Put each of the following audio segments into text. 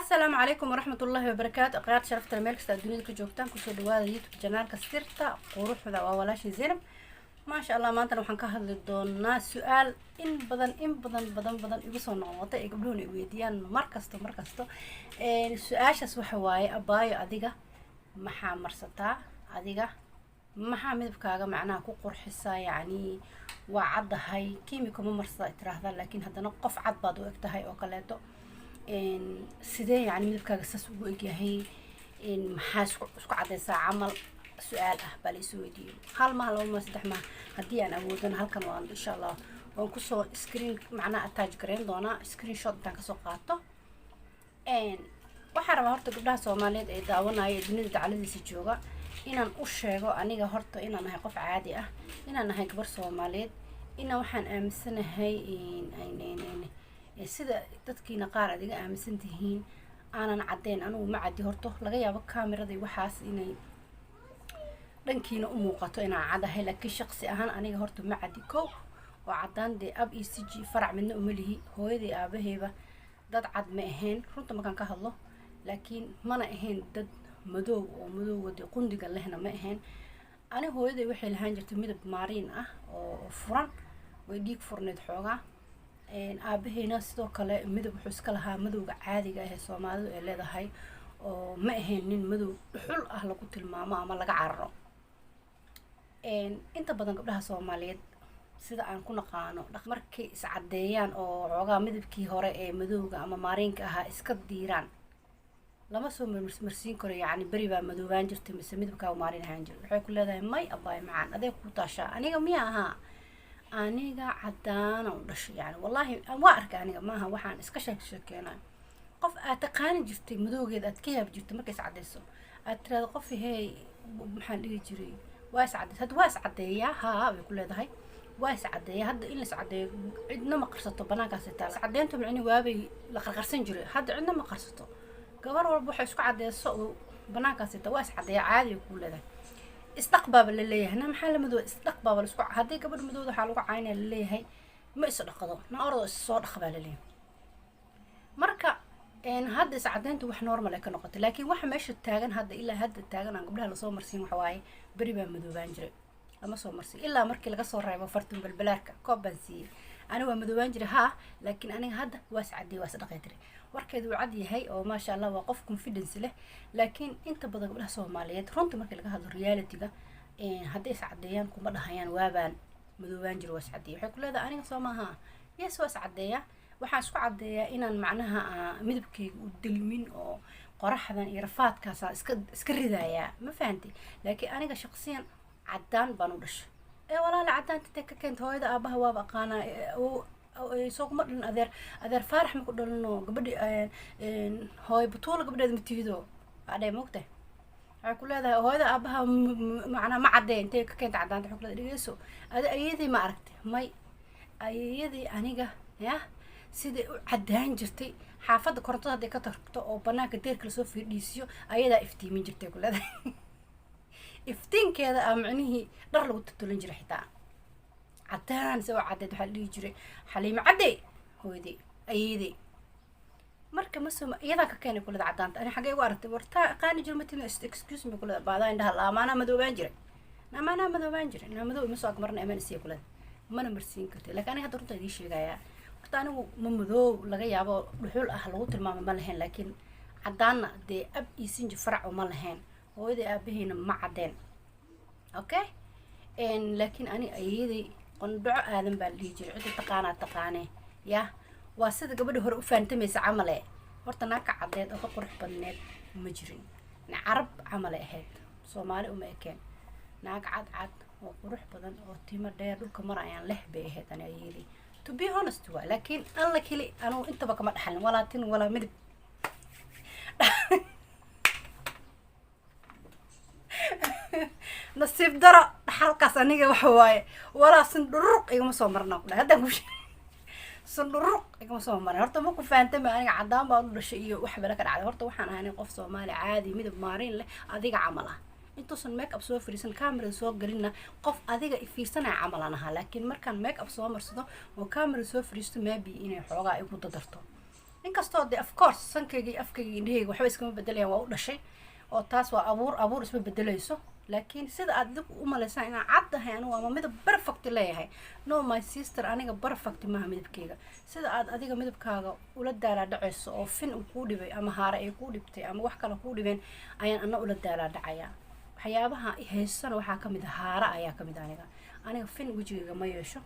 السلام عليكم ورحمة الله وبركاته. قرأت شرفت الملك الدنيا كجوكتان كسر دوال يوتيوب قناة كسرتا قروح ذا وولاش زينب ما شاء الله. ما أنت لو حنك هذا الدون سؤال إن بدن يبصون نقطة يقبلون ويديان مركزته السؤال شو حواي أباي أديقة محا مرستا أديقة محا مذبكاga معناها ku qurxisa yani waa cadahay kiimiko ma marsa tiraahda laakiin hadana qof cad baad u egtahay oo kaleeto sidee yani midabkaaga saas ugu egyahay maxaa isku cadaysaa camal su'aal ah bal isu weydiiyo hal ma laba ma saddex ma hadii aan awoodana halkan waan insha Allah waan ku soo screen macnaa attach gareyn doona screenshot tan ka soo qaato waxaan rabaa horta gabdhaha Soomaaliyeed ee daawanaya dunida dacaladiisa jooga inaan u sheego aniga horta inaan ahay qof caadi ah inaan ahay gabar Soomaaliyeed inaan waxaan aaminsanahay sida dadkiina qaar adiga aaminsan tihiin aanan cadeyn anigu ma cadi horto laga yaabo kaamirada waxaas inay dhankiina u muuqato inaan cadahay laakiin shakhsi ahaan aniga horta ma cadi koob oo cadaan de ab ECG farac midna uma lihi hooyadii aabaheeba dad cad ma ahayn runta markaan ka hadlo laakiin mana ahayn dad madow oo madowga qundiga lehna ma ahayn ani hooyaday waxay lahaan jirtay midab maariin ah oo furan way dhiig furneed xoogaa aabahayna sidoo kale midab wuxuu iska lahaa madowga caadiga ah ee Soomaalidu ay leedahay oo ma ahayn nin madow dhuxul ah lagu tilmaamo ama laga cararo inta badan gabdhaha Soomaaliyeed sida aan ku naqaano markay is cadeeyaan oo xoogaa midabkii hore ee madowga ama maariinka ahaa iska diiraan lama soo marsiin karo yani bari baa madowaan jirtay mise midabka maariin ahaan jiray waxay ku leedahay may abaay macaan adeeg ku taasha aniga miya aha aniga cadaan u dhashay yani wallahi waa arka aniga maaha waxaan iska sheekeenaa qof aad taqaan jirtay madowgeed aad ka yaab jirtay markay sacadeyso aad tiraado qof hey maxaan dhigi jiray waa sacadey had waa sacadeeya ha way ku leedahay waa sacadeeya hadda in la sacadeeyo cidna ma qarsato banaankaas taal sacadeyntu macni waabay la qarqarsan jiray hadda cidna ma qarsato gabar walba waxay isku cadeyso banaankaas waa sacadeeya caadi ku leedahay استقبال لليه أنا محل مدو استقبال الأسبوع هذي قبل مدو حلوة عينه لليه هي ما يصدقه نعرض الصور خبال لليه مركا إن هذا ساعدين توح نورمال كنا قلت لكن واحد ماشي التاجن هذا إلا هذا التاجن عن قبلها لصور مرسين وحواي بريبة مدو بانجري أما صور مرسين إلا مركي لقى صور ريبة فرتم بالبلاركة كوب بنسي أنا ومدو بانجري ها لكن أنا هذا واسعدي واسدقيتري warkeedu cad yahay oo ma sha Allah waa qof confidence leh laakiin inta badan gabdhaha Soomaaliyeed runtii markii laga hadlo reality-ga haday sacadeeyaan kuma dhahayaan waabaan madowaan jir wascadii waxay ku leedahay aniga Soomaha yes wascadeeya waxaan isku cadeeyaa inaan macnaha midabkeyga u dilmin oo qoraxdan iyo rafaadkaas iska ridaaya ma fahanti laakiin aniga shakhsiyan cadaan baan u dhashay walaal cadaanta ka keento hooyada aabaha waa aqaana سوق مرن أذر فارح ما كنا لنا قبل هاي بطولة قبل هذا متيدو على موقته على كل هذا وهذا أبها معنا ما عدين تيك كنت عدان تحكي لي يسوع هذا أيدي ما عرفت ماي أيدي أنيقة يا سيد عدان جرتي حافظ كرتها دي كتركته أو بناك كتير كل سوف يديسيو أيدا إفتي من جرتي كل هذا إفتين كذا معنيه ضر لو تطلع جرحتها عدان سوى عدد حلي جري حليم عدي هو دي أيدي مركب مسوم يذاك كان يقول هذا عدان أنا حاجة وارد ورتا كان جرمتي إكسكيوز مي يقول بعدين ده لا ما أنا مدو بنجري ما أنا مدو بنجري أنا مدو مسوق مرنا أمان سي يقول ما أنا مرسين كتير لكن أنا هدرت هذه الشيء جاية ورتا أنا ممدو لقى يابا بحول أهلوت الماما ملهن لكن عدان دي أب يسنج فرع وملهن هو دي أبهن مع عدان أوكي إن لكن أنا أيدي قندع آدم بالليجر عدة تقانة يا واسد قبل هرب فانتميس عمله ورتناك عديد أو قرح بنات مجرين نعرب عمله هاد صومالي وما كان ناك عد وقرح بدن أو تيمر داير الكاميرا يعني له بهاد أنا يلي to be honest هو لكن الله كلي أنا أنت بقى ما تحلم ولا تين ولا مد نصيب درا حلقة سنية وحواي ولا صندوق يقوم صومرنا كله هذا مش صندوق يقوم صومرنا هرت ممكن فانتم أنا عدام بقول شيء وحب لك على هرت وحنا هني قف صومالي عادي ميد مارين له أذيك عمله أنتوا صن ميك أب سو فريسن كاميرا سو قرينا قف أذيك في سنة عملناها لكن مركان ميك أب سو مرصده وكاميرا سو فريستو ما بي إنه حوجا يكون تدرته inkastoo de of course sankayga iyo afkayga indhahayga waxba iskama bedelayaan, waa u dhashay oo taas waa abuur isma bedelayso. laakiin sida aad dib u malaysaan inaan caddahay anigu ama midab perfect leeyahay, no my sister, aniga perfect maaha midabkayga. sida aad adiga midabkaaga ula daalaa dhacayso oo fin uu kuu dhibay ama haare ay kuu dhibtay ama wax kale kuu dhibeen ayaan ana ula daalaa dhacayaa. waxyaabaha haysana waxaa ka mid ah haara ayaa ka mid aniga fin wejigayga ma yeesho,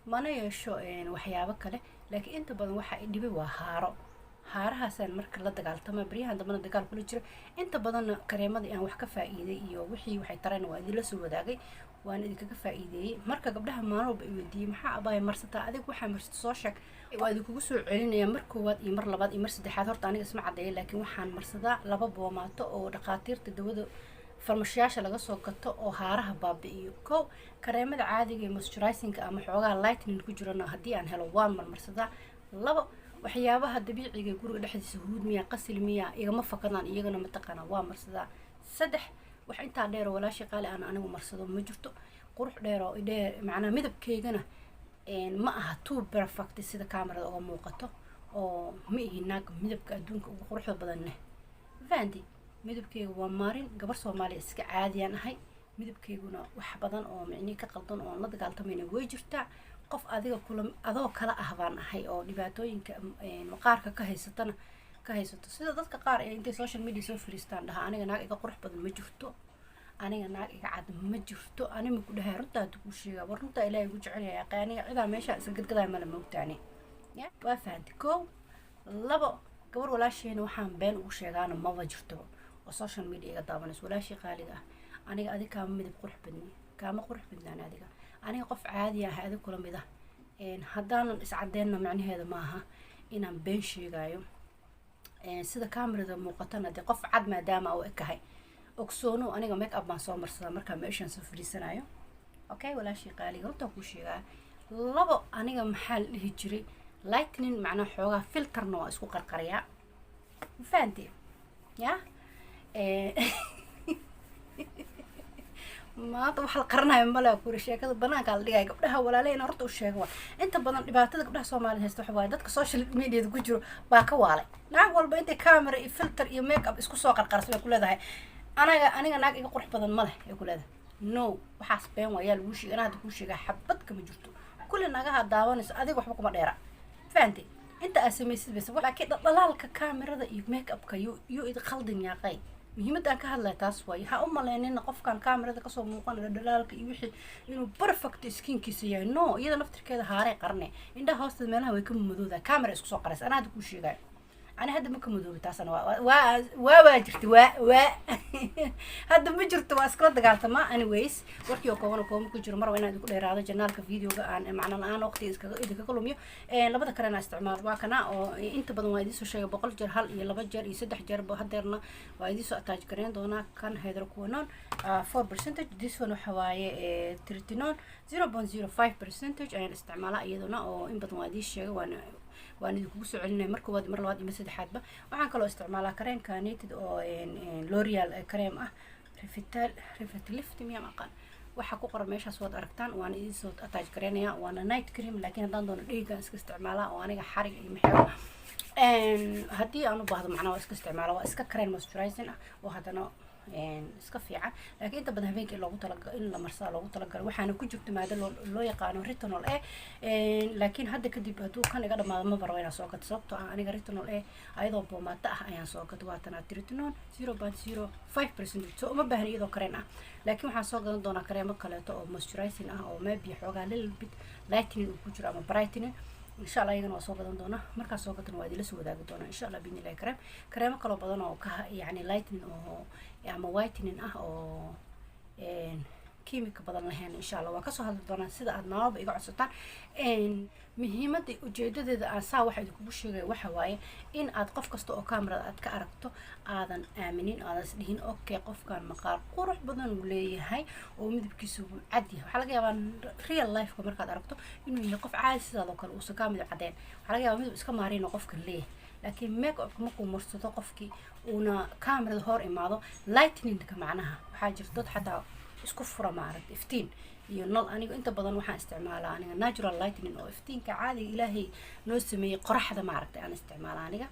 mana yeesho waxyaabo kale, laakiin inta badan waxa ay dhibay waa haaro. haarahaasaan marka la dagaaltama baryahan dambana dagaal kula jiro. inta badanna kareemadii aan wax ka faa'iiday iyo wixii waxay tareen waa idinla soo wadaagay, waan idinkaga faa'iideeyey. marka gabdhaha maalin walba ay weydiiyey maxaa abaaya marsataa, adig waxaa marsato soo sheeg, waa idinkugu soo celinaya mar koowaad iyo mar labaad iyo mar saddexaad. horta aniga isma caddeeya, laakiin waxaan marsadaa 2 boomaato oo dhaqaatiirta dawada farmashiyaasha laga soo gato oo haaraha baabi'iyo. kow kareemada caadiga ee moisturizing ama xoogaa lightening ku jirana haddii aan helo waan marmarsadaa. 2 waxyaabaha dabiiciga guriga dhexdiisa huud miya qasil miya igama fakadaan, iyagana mataqaana waa marsadaa. 3 wax intaa dheer oo walaashii qaali aan anigu marsado ma jirto. qurux dheer oo dheer macnaa midabkeygana ma aha too perfect sida kaamirada uga muuqato, oo ma ihi naag midabka adduunka ugu quruxda badan leh. fahanti midabkeyga waa maarin, gabar Soomaaliya iska caadiyaan ahay. midabkeyguna wax badan oo micnii ka qaldan oo la dagaaltamayna way jirtaa. qof adiga adoo kala ah baan ahay oo dhibaatooyinka maqaarka ka haysato sida dadka qaar ee intay social media soo fariistaan dhaha aniga naag iga qurux badan ma jirto, aniga naag iga cad ma jirto. ani ma ku dhahay runtaa ku sheega, war runtaa Ilaahay ugu jecel yahay, aqaaniga cidaa meesha iska gadgadaa mala moogtaani. waa fahanti. 2 gabar walaasheena waxaan been ugu sheegaana maba jirto oo social media iga daawanayso. walaashii qaaliga ah aniga adiga kaama midab qurux badni, kaama qurux badnaan adiga. aniga qof caadi ah adiga kula mid ah. haddaanan iscadeynna macnaheeda maaha inaan been sheegayo. sida kaamirada muuqatana dee qof cad maadaama uu ekahay ogsoono aniga make up baan soo marsadaa markaa meeshaan soo fadhiisanayo. okay walaashii qaaliga runtaa kuu sheegaa. 2 aniga maxaa la dhihi jiray lightning macnaa xoogaa filterna waa isku qarqariyaa. fahanti ya maanta wax la qaranayo mala ku sheekada banaanka la dhigay. gabdhaha walaaleyna horta u sheego inta badan dhibaatada gabdhaha Soomaaliyeed haysta waxa waaye dadka social media ku jiro baa ka waalay. naag walba intay camera iyo filter iyo make up isku soo qarqarsan ay ku leedahay aniga naag iga qurux badan ma leh ay ku leedahay. no waxaas been waa yaa lagu sheegay. anaa hadda ku sheegaa xabad kama jirto. kulli naagaha daawanayso adiga waxba kuma dheera. fahanti inta aad samaysid bas laakiin dhalaalka kamerada iyo make upka iyo id khaldin yaaqay. muhiimadaan ka hadlay taas way ha u maleynina qofkan kamerada kasoo muuqanaya dhalaalka iyo wixii inuu perfect skinkiisa yahay. no iyada naftirkeeda haarey qarne indhaha hoosteeda meelaha way ka madoodaa kamera isku soo qaraysa. anaa hadda ku sheegay ani hadda ma ka madoobi taasana waa jirta waa hadda ma jirto waa iskala dagaaltama. anyways warkii oo kooban ku jiro mar waa inaan ku dheeraado janaalka videoga aan macna la'aan waqtiga idinka lumiyo. labada kale aan isticmaal waa kana oo inta badan waa idin soo sheegay 100 jeer, 1 iyo 2 jeer iyo 3 jeer ba hadeerna waa idin soo attach gareyn doonaa kan hydroquinone 4%. this one waxa waaye tretinoin 0.05% ayaan isticmaalaa iyaduna oo in badan waa idin sheegay waan idinku soo celinay mar koowaad mar labaad iyo saddexaadba. waxaan kaloo isticmaalaa kareemka nated oo L'Oreal kareem ah Revitalift miya maqan waxa ku qoran meeshaas waad aragtaan. waan idin soo attach gareynaya waana night cream, laakiin haddaan doono dhiigaan iska isticmaalaa oo aniga xarig iyo maxay haddii aan u baahdo macnaa waa iska isticmaalaa. waa iska kareem moisturizing ah oo haddana iska fiican, laakiin inta badan habeenkii loogu talagalay in la marsado loogu talagalay waxaana ku jirta maado loo yaqaano retinol laakiin hadda kadib hadduu kan iga dhamaado ma baro inaan soo gato sababtoo ah aniga retinol ayadoo boomaato ah ayaan soo gato. waatana tretinoin 0.05% so uma baahna iyadoo kareen ah, laakiin waxaan soo gadan doonaa kareemo kaleeto oo moisturizing ah oo maybe xoogaa little bit lightening ku jiro ama brightening. إن شاء الله يجينا وصوبة دونا مركز صوبة وادي لسه وذاك دونا إن شاء الله بإذن الله كريم كله بدنا أو يعني لايتن أو يعني وايتن أو كيميك بدنا هنا إن شاء الله وكسر هذا دونا سيدا أدنى بيقع سلطان إن مهمة وجودة إذا أسا واحد يكبوش وحواي إن أتقف كستو أو كاميرا أتكأركتو آذن آمنين آذن سليهن أوكي قف كان مقار قروح بدنا وليه هاي ومدب كيسو عدي حلقة يابان ريال لايف كمركز أركتو إنه يقف عادي سيدا لو كان وسو كامل عدين حلقة يابان مدب إسكا مارين وقف كان ليه لكن ميك أب كمكو مرسطو قفكي ونا كاميرا هور إمادو لايتنين كمعناها وحاجة ضد حتى isku fura maaragtay iftiin iyo nal aniga inta badan waxaan isticmaalaa aniga natural lightning oo iftiinka caadiga ilaahay noo sameeyey qoraxda maaragtay aan isticmaalaa aniga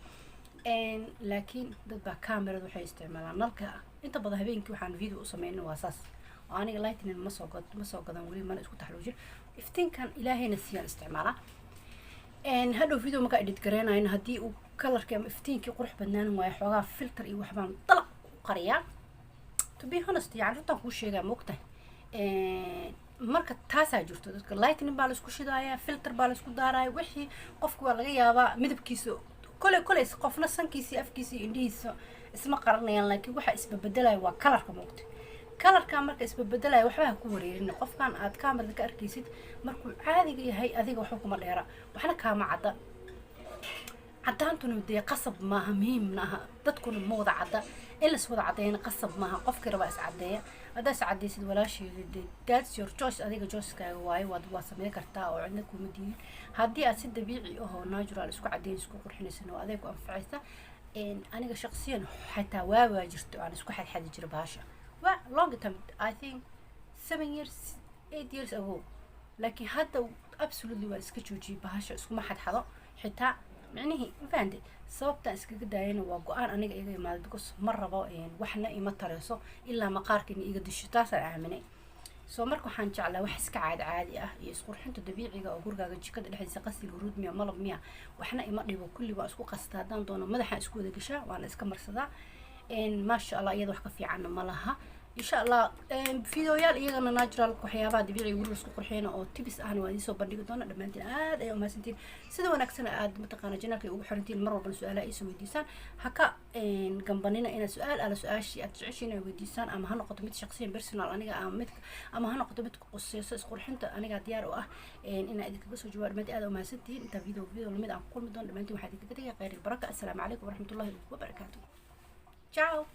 laakiin dad baa camerada waxay isticmaalaan nalka inta badan habeenkii waxaan video u sameynay waa saas oo aniga lightning ma soo gadan weli mana isku taxluujin iftiinkan ilaahayna siiyaan isticmaalaa hadhow video markaa edit gareenayna haddii uu kalarkii ama iftiinkii qurux badnaan waayo xoogaa filter iyo waxbaan dalaq u qariyaa to be honest yani runtaan kuu sheegaa moogtahay marka taasaa jirto dadka lightning baa laisku shidaaya filter baa laisku daaraaya wixii qofku waa laga yaabaa midabkiisa koley qofna sankiisa afkiisa iyo indhihiisa isma qaranayaan laakiin waxa isbabeddelaya waa kalarka moogta kalarka marka isbabeddelaya waxba ha ku wareerin qofkan aad kamarada ka arkaysid markuu caadiga yahay adiga waxba kuma dheera waxna kaama cadda caddaantuna dee qasab maaha muhiimna aha dadkuna ma wada cadda in las wada caddeeyana qasab maaha qofkii rabaa is caddeeya haddaa is caddaysid walaasheeda dee that's your choice adiga choicekaaga waayo waa sameyn kartaa oo cidna kuma diidin haddii aad si dabiici ahoo natural isku caddeyn isku qurxinaysan oo adeeg ku anfacaysa aniga shaqsiyan xataa waa jirto aan isku xadxadi jira bahasha waa long time I think 7 years 8 years ago laakiin hadda absolutely waa iska joojiyay bahasha iskuma xadxado xitaa معنيه فهمتي sababta iskaga daayana waa go'aan aniga iga imaad because ma rabo waxna ima tareeso ilaa maqaarkina iga disho taas aan aaminay soo marka waxaan jeclaa wax iska caadi ah iyo isqurxinta dabiiciga oo gurigaaga jikada dhexdiisa qasiga huruud miya malab miya waxna ima dhibo kulli waa isku qastaa hadaan doono madaxa isku wada gashaa waana iska marsadaa ma sha Allah iyada wax ka fiican ma laha إن شاء الله فيديوهات إيجانا ناتشرال كحيابات دبيعي ورس كقرحينا أو تبس أنا وادي صوب بدي قطعنا لما أنتين أيوة ما سنتين سيدا ونكسنا متقنا جناك وبحرنتين مرة بن سؤال أي سوي ديسان هكا جنبنا إن سؤال على سؤال شيء أتعشينا وديسان أما هنقطة مت شخصيا بيرسونال أنا أما هنقطة مت قصيص قرحنت أنا قاعد يارو إن إذا كبسوا جوار مد هذا وما سنتين أنت فيديو لمد عن كل مدن لما أنتم حديث كده غير البركة السلام عليكم ورحمة الله وبركاته. Ciao.